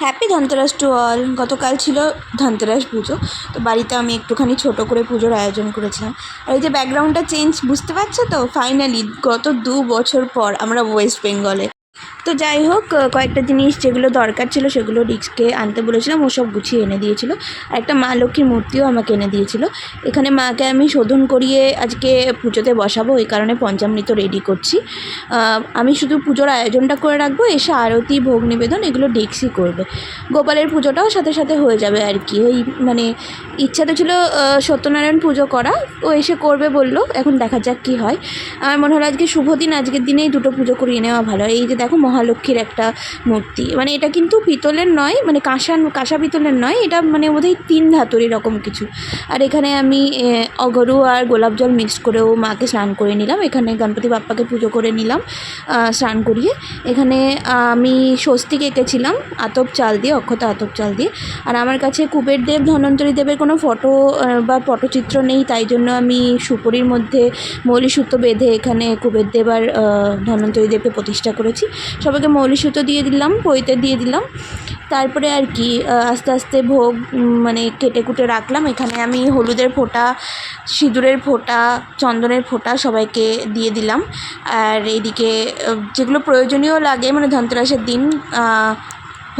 Happy Dhanteras to all. গতকাল ছিল ধনতেরাস পুজো, তো বাড়িতে আমি একটুখানি ছোট করে পুজোর আয়োজন করেছিলাম। আর এই যে ব্যাকগ্রাউন্ডটা চেঞ্জ, বুঝতে পারছো তো? ফাইনালি গত 2 বছর পর আমরা ওয়েস্ট বেঙ্গলে। তো যাই হোক, কয়েকটা জিনিস যেগুলো দরকার ছিল সেগুলো রিক্সকে আনতে বলেছিলাম, ও সব গুছিয়ে এনে দিয়েছিল। আর একটা মা লক্ষ্মীর মূর্তিও আমাকে এনে দিয়েছিল। এখানে মাকে আমি শোধন করিয়ে আজকে পুজোতে বসাবো, ওই কারণে পঞ্চামৃত রেডি করছি। আমি শুধু পুজোর আয়োজনটা করে রাখবো, এসে আরতি ভোগ নিবেদন এগুলো ডিক্সই করবে। গোপালের পুজোটাও সাথে সাথে হয়ে যাবে আর কি। ওই মানে ইচ্ছা তো ছিল সত্যনারায়ণ পুজো করা, ও এসে করবে বললো, এখন দেখা যাক কী হয়। আমার মনে হলো আজকে শুভ দিন, আজকের দিনেই দুটো পুজো করিয়ে নেওয়া ভালো। এই যে দেখো মহালক্ষ্মীর একটা মূর্তি, মানে এটা কিন্তু পিতলের নয়, মানে কাঁসা পিতলের নয়, এটা মানে বোধহয় 3 ধাতুর এরকম কিছু। আর এখানে আমি অগরু আর গোলাপ জল মিক্সড করেও মাকে স্নান করে নিলাম। এখানে গণপতি বাপ্পাকে পুজো করে নিলাম স্নান করিয়ে। এখানে আমি স্বস্তিক এঁকেছিলাম আতপ চাল দিয়ে, অক্ষত আতপ চাল দিয়ে। আর আমার কাছে কুবের দেব ধন্বন্তরী দেবের কোনো ফটো বা পটচিত্র নেই, তাই জন্য আমি সুপুরির মধ্যে মৌলি সুতো বেঁধে এখানে কুবের দেব আর ধন্বন্তরী দেবকে প্রতিষ্ঠা করেছি। সবাইকে মৌলি সুতো দিয়ে দিলাম, পইতে দিয়ে দিলাম। তারপরে আর কি আস্তে আস্তে ভোগ মানে কেটে কুটে রাখলাম। এখানে আমি হলুদের ফোঁটা, সিঁদুরের ফোঁটা, চন্দনের ফোঁটা সবাইকে দিয়ে দিলাম। আর এইদিকে যেগুলো প্রয়োজনীয় লাগে মানে ধনতেরাসের দিন,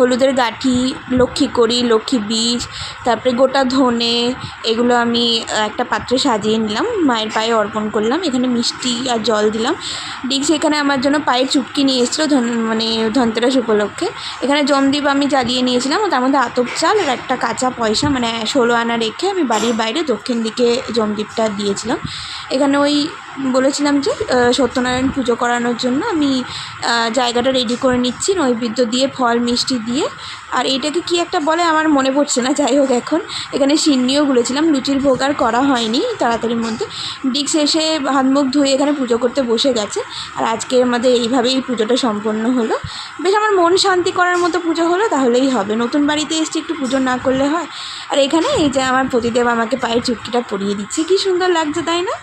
হলুদের গাঁঠি, লক্ষ্মী কড়ি, লক্ষ্মী বীজ, তারপরে গোটা ধনে, এগুলো আমি একটা পাত্রে সাজিয়ে নিলাম, মায়ের পায়ে অর্পণ করলাম। এখানে মিষ্টি আর জল দিলাম। ডিক্স এখানে আমার জন্য পায়ের চুটকি নিয়ে এসেছিলো মানে ধনতেরাস উপলক্ষে। এখানে জমদীপ আমি জ্বালিয়ে নিয়েছিলাম, তার মধ্যে আতপ চাল আর একটা কাঁচা পয়সা মানে 16 আনা রেখে আমি বাড়ির বাইরে দক্ষিণ দিকে জমদীপটা দিয়েছিলাম। এখানে ওই বলেছিলাম যে সত্যনারায়ণ পুজো করানোর জন্য আমি জায়গাটা রেডি করে নিচ্ছি, নৈবেদ্য দিয়ে, ফল মিষ্টি দিয়ে। আর এইটাকে কি একটা বলে আমার মনে পড়ছে না, যাই হোক। এখন এখানে সিন্নিও গুলেছিলাম, লুচির ভোগ আর করা হয়নি তাড়াতাড়ির মধ্যে। ডিক্স এসে হাত মুখ ধুয়ে এখানে পুজো করতে বসে গেছে। আর আজকে আমাদের এইভাবেই পুজোটা সম্পন্ন হলো। বেশ আমার মন শান্তি করার মতো পুজো হলো, তাহলেই হবে। নতুন বাড়িতে এসছি, একটু পুজো না করলে হয়? আর এখানে এই যে আমার পতিদেব আমাকে পায়ের চুটকিটা পরিয়ে দিচ্ছে, কি সুন্দর লাগছে তাই না?